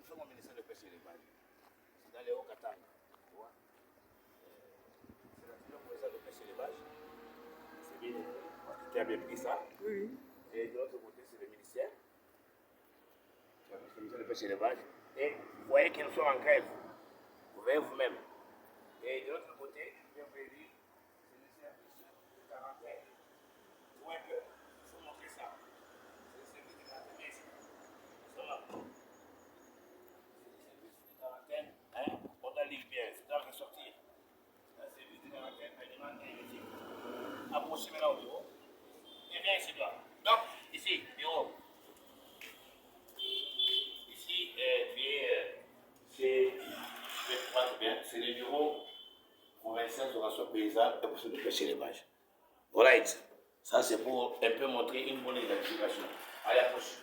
sommes au ministère de pêche et élevage. C'est dans les Hauts-Katanga. Tu vois, c'est l'adjoint provincial de pêche et élevage. C'est bien. Tu as bien pris ça. Oui. Et de l'autre côté, c'est le ministère. Tu as pris le ministère de pêche et élevage. Et vous voyez qu'ils sont en grève. Vous voyez vous-même. Et de l'autre côté, je vais vous dire, c'est le service de quarantaine. Tu vois un peu, il faut montrer ça. C'est le service de quarantaine. Ça va. C'est le service de quarantaine. Hein? On a lu bien, c'est dans le sortir. C'est le service de quarantaine alimentaire et éthique. Approchez maintenant au bureau. Et viens ici, toi. Donc, ici, bureau. Ici, c'est le bureau provincial de ration paysanne et pour de pêche et élevage. Alright. Ça, c'est pour un peu montrer une bonne identification. Allez, approche.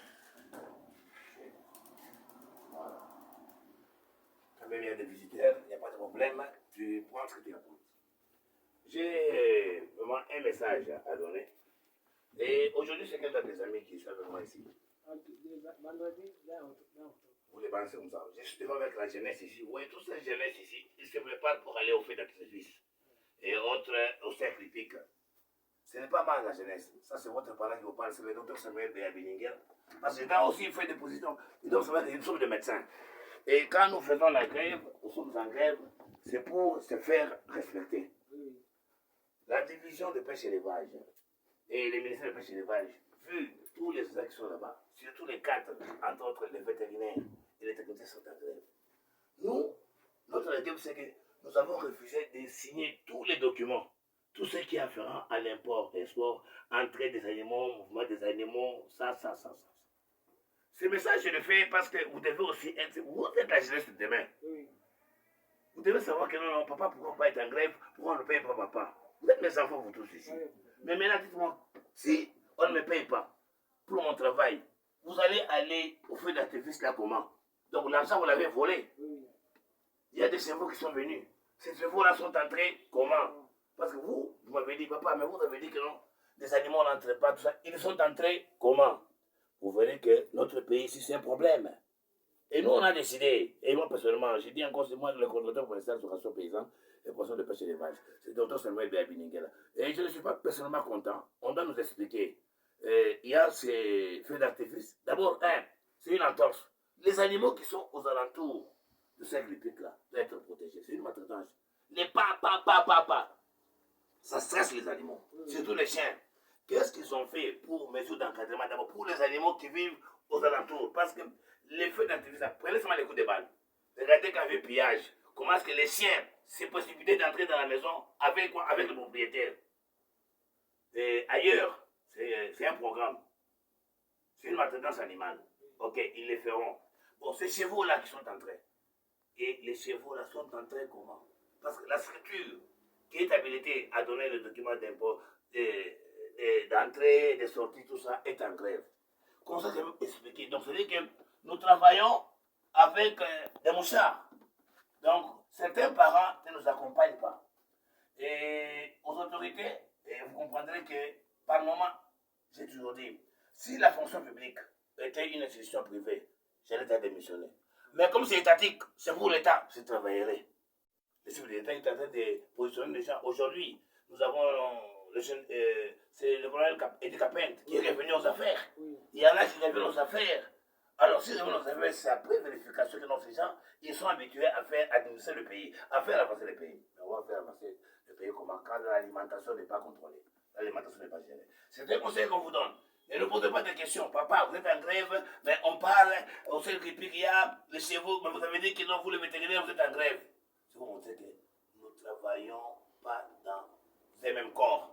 Voilà. Quand même, il y a des visiteurs, il n'y a pas de problème. Tu prends ce que tu apportes. J'ai vraiment un message à donner. Et aujourd'hui, c'est quelqu'un des amis qui sont avec moi ici. Vendredi, Vous les pensez comme ça. Je suis devant avec la jeunesse ici. Oui, toute cette jeunesse ici, ils se préparent pour aller au fait d'activisme. Et autres, au cercle hippique. Ce n'est pas mal la jeunesse. Ça, c'est votre parent qui vous parle, c'est le docteur Samuel Béabininger. Parce que quand aussi il fait des positions, il doit savoir que nous sommes des médecins. Et quand nous faisons la grève, nous sommes en grève, c'est pour se faire respecter. La division de pêche et élevage et les ministères de pêche et élevage, vu tous les actions qui sont là-bas, surtout les quatre, entre autres les vétérinaires et les techniciens sont en grève. Nous, notre idée, c'est que nous avons refusé de signer tous les documents, tout ce qui est afférent à l'import, export, entrée des animaux, mouvement des animaux, ça. Ce message, je le fais parce que vous devez aussi être, vous êtes la jeunesse de demain. oui. Vous devez savoir que non, papa, pourquoi pas être en grève, pourquoi on ne paye pas papa. Vous êtes mes enfants, vous tous ici. Mais maintenant, dites-moi, si on ne me paye pas pour mon travail, vous allez aller au feu d'activisme là comment? Donc l'argent, vous l'avez volé. Il y a des chevaux qui sont venus. Ces chevaux-là sont entrés comment? Parce que vous m'avez dit, papa, mais vous avez dit que non, les animaux n'entrent pas, tout ça. Ils sont entrés comment? Vous verrez que notre pays ici, c'est un problème. Et nous, on a décidé, et moi personnellement, j'ai dit encore, c'est moi le coordonnateur provincial de ration paysanne et professeur de pêche et d'élevage. C'est le docteur Samuel Béabininger. Et je ne suis pas personnellement content. On doit nous expliquer. Il y a ces feux d'artifice. D'abord, c'est une entorse. Les animaux qui sont aux alentours de cette hippique-là doivent être protégés. C'est une maltraitance. Les pas. Ça stresse les animaux, surtout les chiens. Qu'est-ce qu'ils ont fait pour mesures d'encadrement d'abord pour les animaux qui vivent aux alentours? Parce que les feux d'activisme, prenez seulement les coups de balle. Regardez quand il y a eu pillage. Comment est-ce que les chiens s'est possibilité d'entrer dans la maison avec quoi? Avec le propriétaire. Et ailleurs, c'est un programme. C'est une maltraitance animale. Ok, ils le feront. Bon, ces chevaux-là qui sont entrés. Et les chevaux-là sont entrés comment? Parce que la structure qui est habilitée à donner le document d'impôt, d'entrée, de sortie, tout ça, est en grève. Comme ça, je vais expliquer. Donc, c'est-à-dire que nous travaillons avec des mouchards. Donc, certains parents ne nous accompagnent pas. Et aux autorités, et vous comprendrez que, par moment, j'ai toujours dit, si la fonction publique était une institution privée, j'allais être démissionné. Mais comme c'est étatique, c'est pour l'État, je travaillerai. Le chef de l'État est en train de positionner les gens. Aujourd'hui, nous avons c'est le colonel Eddie Capent qui est revenu aux affaires. Il y en a qui reviennent aux affaires. Alors, si ils reviennent aux affaires, c'est après vérification que ces gens, ils sont habitués à faire administrer le pays, à faire avancer le pays. Mais on va faire avancer le pays comment? Quand l'alimentation n'est pas contrôlée, l'alimentation n'est pas gérée. C'est un conseil qu'on vous donne. Ne nous posez pas de questions. Papa, vous êtes en grève, mais on parle, on sait qu'il y a les chevaux, mais vous avez dit que non, vous les vétérinaires, vous êtes en grève. C'est pour montrer que nous ne travaillons pas dans les mêmes corps.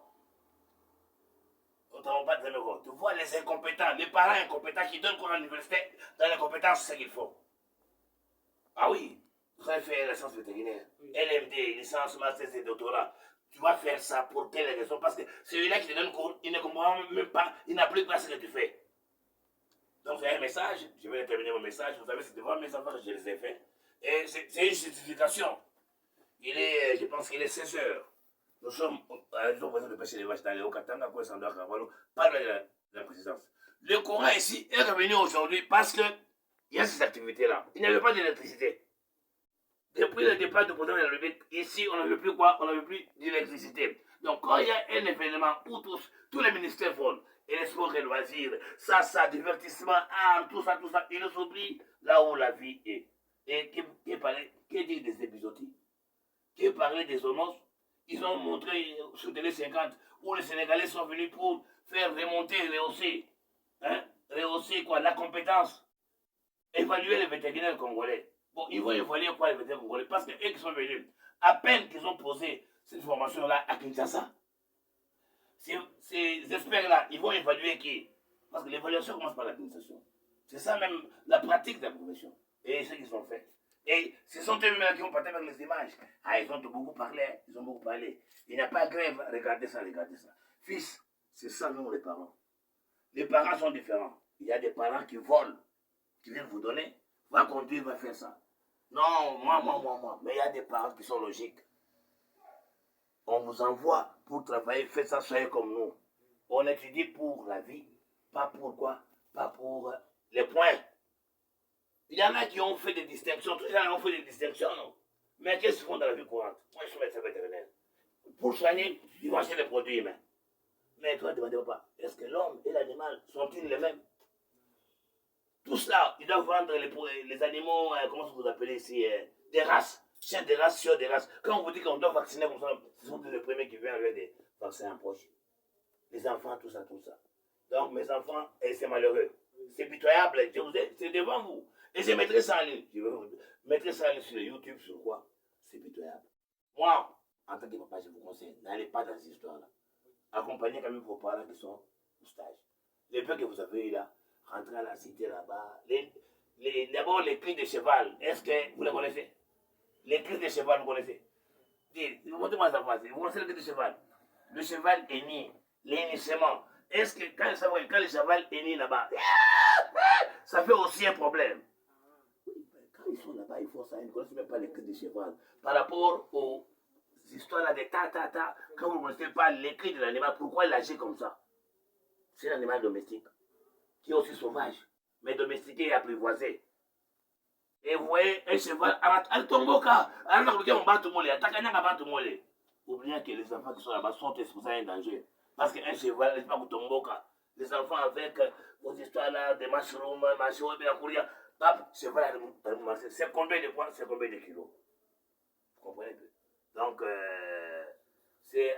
Nous ne travaillons pas dans les mêmes corps. Tu vois les incompétents, les parents incompétents qui donnent cours à l'université, dans l'incompétence, c'est ce qu'il faut. Ah oui, vous allez faire la licence vétérinaire, LMD, licence, master et doctorat. Tu vas faire ça pour quelle raison? Parce que celui-là qui te donne cours, il ne comprend même pas, il n'applique pas ce que tu fais. Donc c'est un message, je vais terminer mon message, vous savez, c'est devant mes enfants que je les ai faits. Et c'est une justification. Je pense qu'il est 16 heures. Nous sommes à la maison de pêcher les vaches dans les Hauts-Katanga, pour Sandra Carvalho, par la présidence. Le Coran ici est revenu aujourd'hui parce que il y a ces activités-là. Il n'y avait pas d'électricité. Depuis le départ du président de la République, ici, on ne veut plus quoi? On ne veut plus d'électricité. Donc, quand il y a un événement où tous les ministères vont, et les sports et loisirs, ça, divertissement, tout ça, ils oublient là où la vie est. Et qui dit des épisodies? Qui parlait des honos? Ils ont montré sur Télé 50 où les Sénégalais sont venus pour faire remonter, rehausser quoi, la compétence, évaluer les vétérinaires congolais. Bon, ils vont évaluer quoi les vétérinaires congolais? Parce qu'eux qui sont venus, à peine qu'ils ont posé cette formation-là à Kinshasa, ces experts-là, ils vont évaluer qui? Parce que l'évaluation commence par l'administration. C'est ça même la pratique de la profession. Et c'est ce qu'ils ont fait. Et ce sont eux-mêmes qui ont parlé avec les images. Ils ont beaucoup parlé, ils ont beaucoup parlé. Il n'y a pas de grève, regardez ça. Fils, c'est ça nous les parents. Les parents sont différents. Il y a des parents qui volent, qui viennent vous donner, va conduire, va faire ça. Non, moi. Mais il y a des parents qui sont logiques. On vous envoie pour travailler, faites ça, soyez comme nous. On étudie pour la vie, pas pour quoi? Pas pour les points. Il y en a qui ont fait des distinctions, tous les gens ont fait des distinctions, non? Mais qu'est-ce qu'ils font dans la vie courante? Moi, je suis médecin vétérinaire. Pour soigner, ils vont acheter des produits humains. Mais toi, ne demandez pas, est-ce que l'homme et l'animal sont-ils les mêmes? Tout cela, ils doivent vendre les animaux, comment vous appelez ici, des races. Chiens des races, chiots des races. Quand on vous dit qu'on doit vacciner comme ça, ce sont les premiers qui viennent avec des vaccins en poche. Les enfants, tout ça. Donc, mes enfants, c'est malheureux. C'est pitoyable, c'est devant vous. Et je mettrai ça en ligne. Je mettrai ça en ligne sur YouTube, sur quoi? C'est pitoyable. Moi, en tant que papa, je vous conseille, n'allez pas dans ces histoires-là. Accompagnez quand même vos parents qui sont au stage. Les peu que vous avez eu là, rentrez à la cité là-bas. D'abord, les cris de cheval, est-ce que vous les connaissez? Les cris de cheval, vous connaissez? Dites, montrez-moi ça, vous connaissez le cri de cheval? Le cheval est né, l'hennissement. Est-ce que quand le cheval est né là-bas, ça fait aussi un problème? Oui, quand ils sont là-bas, ils font ça, ils ne connaissent même pas les cris de cheval. Par rapport aux histoires-là de ta, quand vous ne connaissez pas les cris de l'animal, pourquoi il agit comme ça? C'est un animal domestique, qui est aussi sauvage, mais domestiqué et apprivoisé. Et vous voyez un cheval, oubliez que les enfants qui sont là-bas sont exposés à un danger. Parce qu'un cheval n'est pas Tomboka. Les enfants avec vos histoires là, des mushrooms, cheval, c'est combien de points, c'est combien de kilos? Vous comprenez? Donc, c'est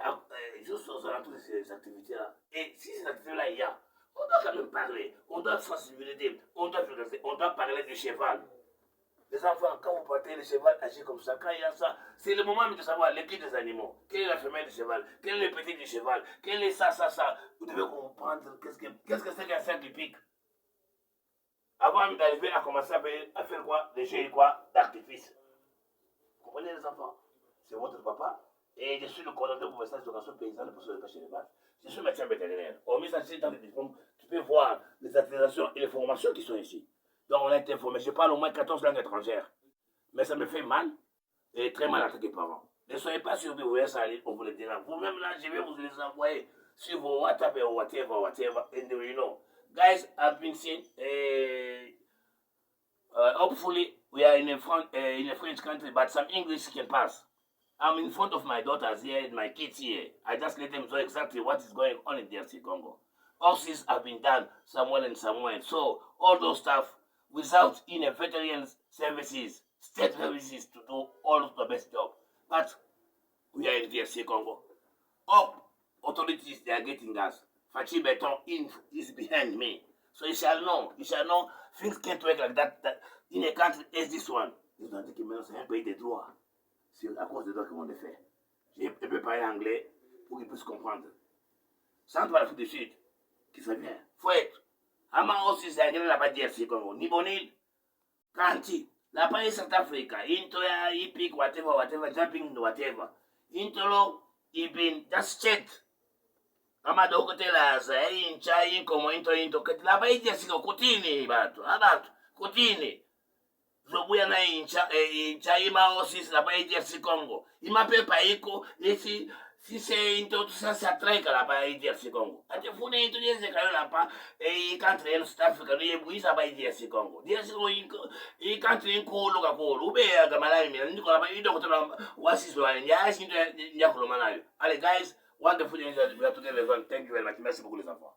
juste aux toutes ces activités-là. Et si ces activités-là, il y a, on doit quand même parler, on doit sensibiliser, on doit parler du cheval. Les enfants, quand vous partez, le cheval agit comme ça. Quand il y a ça, c'est le moment de savoir les cris des animaux. Quelle est la femelle du cheval? Quel est le petit du cheval? Quel est ça? Vous devez comprendre qu'est-ce que c'est qu'un cercle pique. Avant d'arriver à commencer à faire quoi? Des jeux d'artifice. Vous comprenez les enfants? C'est votre papa. Et je suis le coordonnateur pour le stage d'éducation paysanne pour le pêche élevage. Je suis médecin vétérinaire. On met ça dans les diplômes. Tu peux voir les attestations et les formations qui sont ici. Donc on a été informé. Je parle au moins 14 langues étrangères. Mais ça me fait mal, et très mal en tant que parent. Ne soyez pas surpris, vous voyez ça aller, on vous le dira. Vous-même là, je vais vous les envoyer sur vos WhatsApp et whatever. And you know. Guys, I've been saying, hopefully we are in a French country, but some English can pass. I'm in front of my daughters here and my kids here. I just let them know exactly what is going on in DRC Congo. All things have been done somewhere and somewhere. So all those stuff, without veteran services, state services to do all the best job. But we are in DRC Congo. All authorities, they are getting us. Fachi Beton is behind me. So you shall know, things can't work like that in a country as this one. Ils ont dit que maintenant c'est un pays des droits. C'est à cause des droits qu'ils vont le faire. Je peux parler anglais pour qu'ils puissent comprendre. Sans toi, l'Afrique du Sud, qui ça vient. Faut être. Ama aussi, c'est agréable là-bas DRC Congo. Nibonil, Kanti, là-bas, South Africa, Intoya, Ipik, whatever, jumping, whatever. Intolo, Ibin, just check. Ama do kote la za, incha, inkomo, into, là-bas, DRC Congo, kutini, abatu, kutini. Zobuya na incha ima aussi là-bas DRC Congo. Ima pepa iko, ici, Si c'est une autre, ça traîne là-bas, il dit à ce Congo. A te fune, il te dit là-bas, et il cantre le South Africa, il bouille ça, il dit à ce Congo. Dit à ce Congo, il cantre un colo, ou bien, Gamala, il dit qu'il doit was is one, yes, il y a Allez, guys, wonderful, we are together. Thank you very much. Merci beaucoup, les enfants.